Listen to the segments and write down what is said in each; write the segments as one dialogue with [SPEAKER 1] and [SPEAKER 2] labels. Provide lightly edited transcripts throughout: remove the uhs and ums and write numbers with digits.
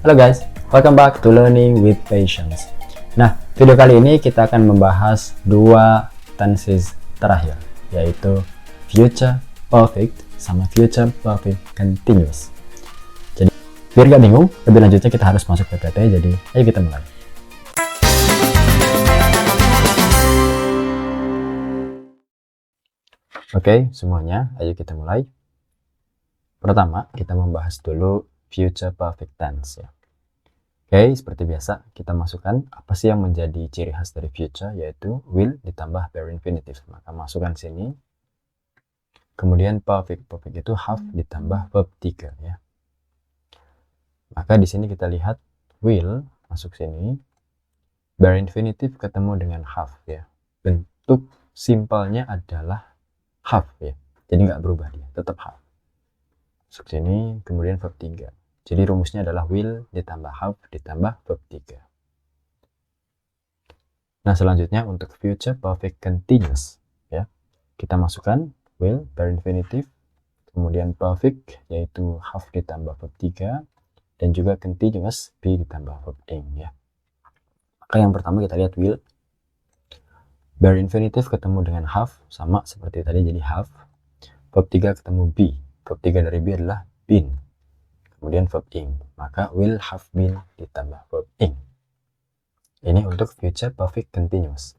[SPEAKER 1] Halo guys, welcome back to Learning with Patience. Nah, video kali ini kita akan membahas dua tenses terakhir, yaitu future perfect sama future perfect continuous. Jadi, biar gak bingung, lebih lanjutnya kita harus masuk PPT, jadi ayo kita mulai. Oke, semuanya, ayo kita mulai. Pertama, kita membahas dulu future perfect tense ya. Oke, seperti biasa kita masukkan apa sih yang menjadi ciri khas dari future, yaitu will ditambah bare infinitive. Maka masukkan sini. Kemudian perfect itu have ditambah verb 3 ya. Maka di sini kita lihat will masuk sini, bare infinitive ketemu dengan have ya. Bentuk simpelnya adalah have ya. Jadi nggak berubah dia, tetap have. Masuk sini, kemudian verb 3. Jadi rumusnya adalah will ditambah have ditambah verb 3. Nah, selanjutnya untuk future perfect continuous ya. Kita masukkan will bare infinitive, kemudian perfect yaitu have ditambah verb 3 dan juga continuous be ditambah verb ing ya. Maka yang pertama kita lihat will. Bare infinitive ketemu dengan have sama seperti tadi, jadi have. Verb 3 ketemu be. Verb 3 dari be adalah been. Kemudian verb ing, maka will have been ditambah verb ing. Ini untuk future perfect continuous.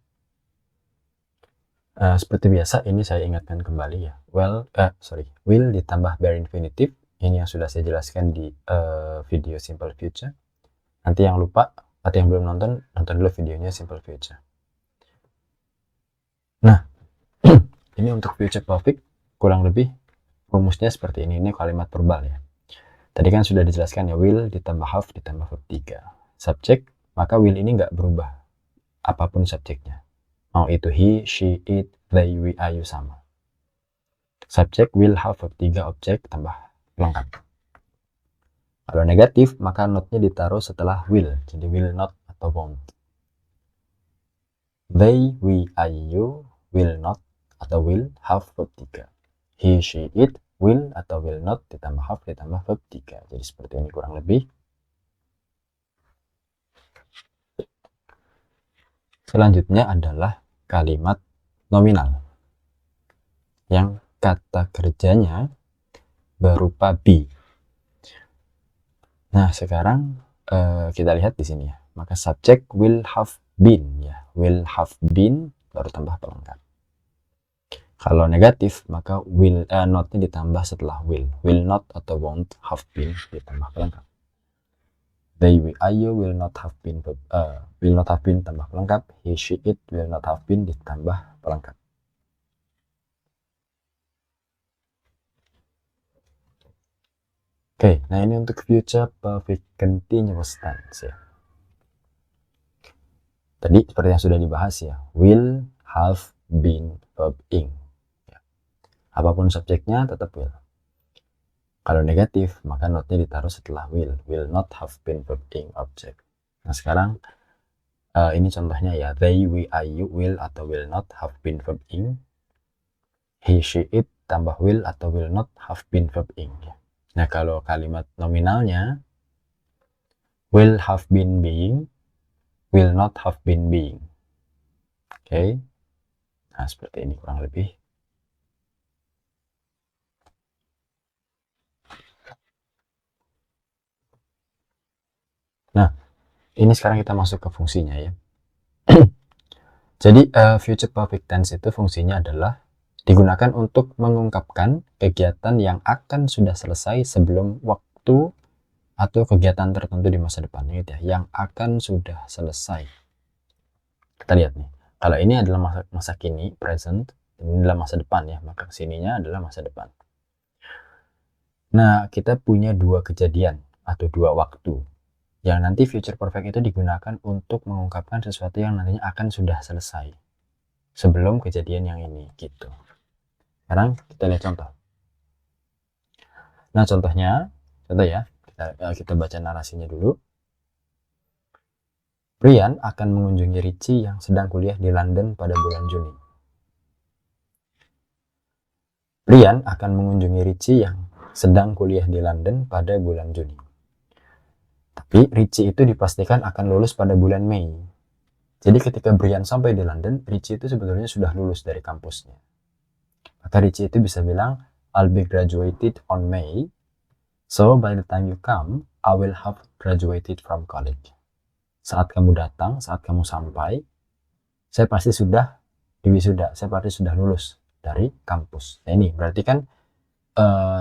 [SPEAKER 1] Seperti biasa ini saya ingatkan kembali ya. Will ditambah bare infinitive. Ini yang sudah saya jelaskan di video simple future. Nanti yang lupa atau yang belum nonton dulu videonya simple future. Nah, ini untuk future perfect kurang lebih rumusnya seperti ini. Ini kalimat verbal ya. Tadi kan sudah dijelaskan ya, will ditambah have ditambah verb 3. Subjek, maka will ini nggak berubah apapun subjeknya. Mau itu he, she, it, they, we, are, you sama. Subjek, will, have, verb 3, objek, tambah pelengkap. Kalau negatif, maka not-nya ditaruh setelah will. Jadi will not atau won't. They, we, are, you, will not atau will, have, verb 3. He, she, it, will atau will not ditambah have ditambah verb 3. Jadi seperti ini kurang lebih. Selanjutnya adalah kalimat nominal yang kata kerjanya berupa be. Nah, sekarang kita lihat di sini ya. Maka subjek will have been ya. Will have been baru tambah pelengkap. Kalau negatif maka will not-nya ditambah setelah will. Will not atau won't have been ditambah pelengkap. They, we, are, you will not have been tambah pelengkap. He, she, it will not have been ditambah pelengkap. Oke, nah ini untuk future perfect continuous tense ya. Tadi seperti yang sudah dibahas ya, will, have, been, verb ing. Ya. Apapun subjeknya tetap will. Kalau negatif, maka not-nya ditaruh setelah will. Will not have been, verb ing, object. Nah sekarang ini contohnya ya, they, we, are, you will atau will not have been, verb ing. He, she, it tambah will atau will not have been, verb ing. Ya. Nah kalau kalimat nominalnya will have been being, will not have been being. Oke. Nah seperti ini kurang lebih. Nah ini sekarang kita masuk ke fungsinya ya. Jadi future perfect tense itu fungsinya adalah digunakan untuk mengungkapkan kegiatan yang akan sudah selesai sebelum waktu atau kegiatan tertentu di masa depan ya, yang akan sudah selesai. Kita lihat nih, kalau ini adalah masa kini, present, ini adalah masa depan ya, maka kesininya adalah masa depan. Nah, kita punya dua kejadian atau dua waktu yang nanti future perfect itu digunakan untuk mengungkapkan sesuatu yang nantinya akan sudah selesai sebelum kejadian yang ini gitu. Sekarang kita lihat contoh. Nah, contoh ya, kita baca narasinya dulu. Brian akan mengunjungi Richie yang sedang kuliah di London pada bulan Juni. Brian akan mengunjungi Richie yang sedang kuliah di London pada bulan Juni. Tapi Richie itu dipastikan akan lulus pada bulan Mei. Jadi ketika Brian sampai di London, Richie itu sebetulnya sudah lulus dari kampusnya. Maka Richie itu bisa bilang, I'll be graduated on May, so by the time you come, I will have graduated from college. Saat kamu datang, saat kamu sampai, saya pasti sudah diwisuda, saya pasti sudah lulus dari kampus. Nah ini berarti kan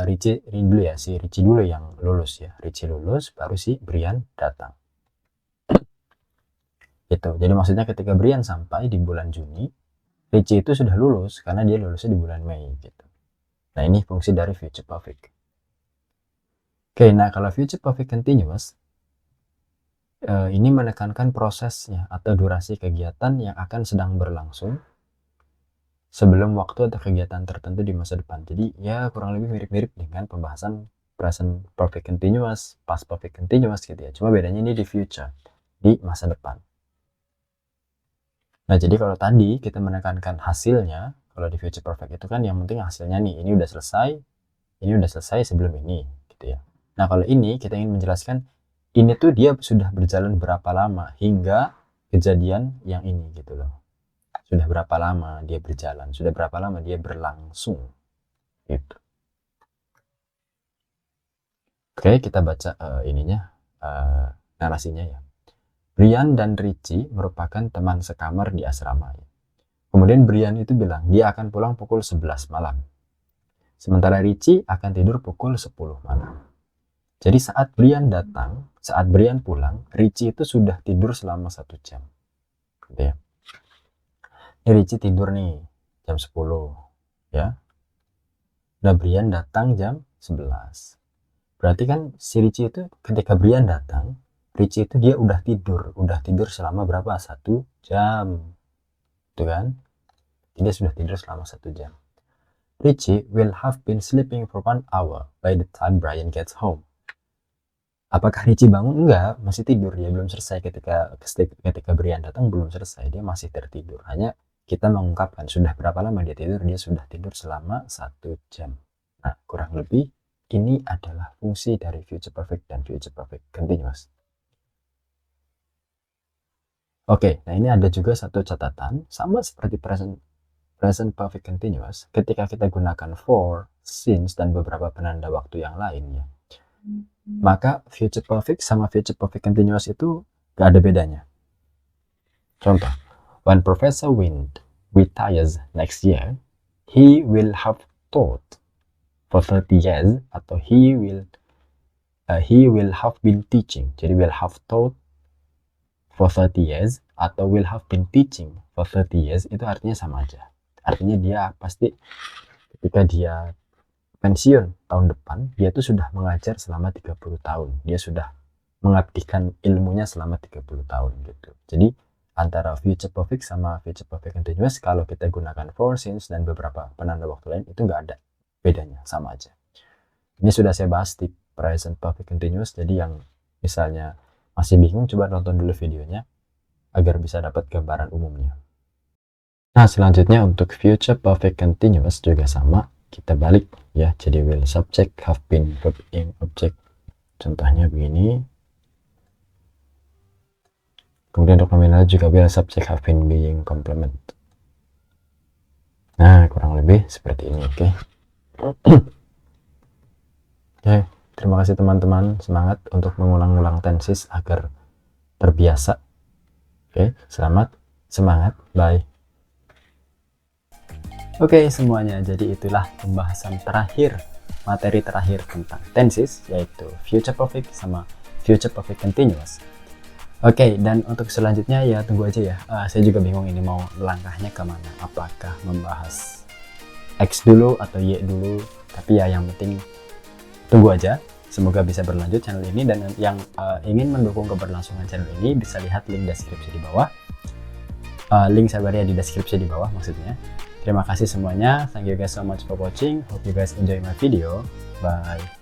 [SPEAKER 1] Richie dulu ya, si Richie dulu yang lulus ya. Richie lulus, baru si Brian datang. Gitu. Jadi maksudnya ketika Brian sampai di bulan Juni, Richie itu sudah lulus karena dia lulusnya di bulan Mei gitu. Nah ini fungsi dari future perfect. Oke, nah kalau future perfect continuous ini menekankan prosesnya atau durasi kegiatan yang akan sedang berlangsung sebelum waktu atau kegiatan tertentu di masa depan. Jadi ya kurang lebih mirip-mirip dengan pembahasan present perfect continuous, past perfect continuous gitu ya. Cuma bedanya ini di future, di masa depan. Nah, jadi kalau tadi kita menekankan hasilnya, kalau di future perfect itu kan yang penting hasilnya nih, ini udah selesai sebelum ini, gitu ya. Nah, kalau ini kita ingin menjelaskan, ini tuh dia sudah berjalan berapa lama hingga kejadian yang ini, gitu loh. Sudah berapa lama dia berjalan, sudah berapa lama dia berlangsung, gitu. Oke, kita baca narasinya ya. Brian dan Richie merupakan teman sekamar di asrama. Kemudian Brian itu bilang dia akan pulang pukul 11 malam. Sementara Richie akan tidur pukul 10 malam. Jadi saat Brian datang, saat Brian pulang, Richie itu sudah tidur selama 1 jam. Gitu ya. Ini Richie tidur nih jam 10 ya. Nah Brian datang jam 11. Berarti kan si Richie itu ketika Brian datang, Richie itu dia udah tidur selama berapa? 1 jam. Itu kan? Dia sudah tidur selama 1 jam. Richie will have been sleeping for 1 hour by the time Brian gets home. Apakah Richie bangun? Enggak, masih tidur. Dia belum selesai ketika Brian datang, belum selesai. Dia masih tertidur. Hanya kita mengungkapkan sudah berapa lama dia tidur. Dia sudah tidur selama 1 jam. Nah, kurang lebih ini adalah fungsi dari future perfect dan future perfect continuous. Oke, nah ini ada juga satu catatan, sama seperti present perfect continuous, ketika kita gunakan for, since, dan beberapa penanda waktu yang lainnya, maka future perfect sama future perfect continuous itu gak ada bedanya. Contoh, when Professor Wind retires next year, he will have taught for 30 years, atau he will have been teaching. Jadi will have taught for 30 years atau will have been teaching for 30 years itu artinya sama aja. Artinya dia pasti ketika dia pensiun tahun depan, dia tuh sudah mengajar selama 30 tahun. Dia sudah mengabdikan ilmunya selama 30 tahun gitu. Jadi antara future perfect sama future perfect continuous kalau kita gunakan for, since, dan beberapa penanda waktu lain itu nggak ada bedanya, sama aja. Ini sudah saya bahas di present perfect continuous, jadi yang misalnya masih bingung, coba nonton dulu videonya agar bisa dapat gambaran umumnya. Nah, selanjutnya untuk future perfect continuous juga sama, kita balik ya, jadi will subject, have been, verb ing, object. Contohnya begini. Kemudian untuk nominal juga will subject, have been, being, complement. Nah, kurang lebih seperti ini, oke. Oke, terima kasih teman-teman, semangat untuk mengulang-ulang tenses agar terbiasa. Oke, selamat, semangat, bye. Oke semuanya, jadi itulah pembahasan terakhir, materi terakhir tentang tenses, yaitu future perfect sama future perfect continuous. Oke, dan untuk selanjutnya ya tunggu aja ya, saya juga bingung ini mau langkahnya kemana, apakah membahas X dulu atau Y dulu, tapi ya yang penting tunggu aja. Semoga bisa berlanjut channel ini, dan yang ingin mendukung keberlangsungan channel ini bisa lihat link deskripsi di bawah. Link sabarnya di deskripsi di bawah maksudnya. Terima kasih semuanya. Thank you guys so much for watching. Hope you guys enjoy my video. Bye.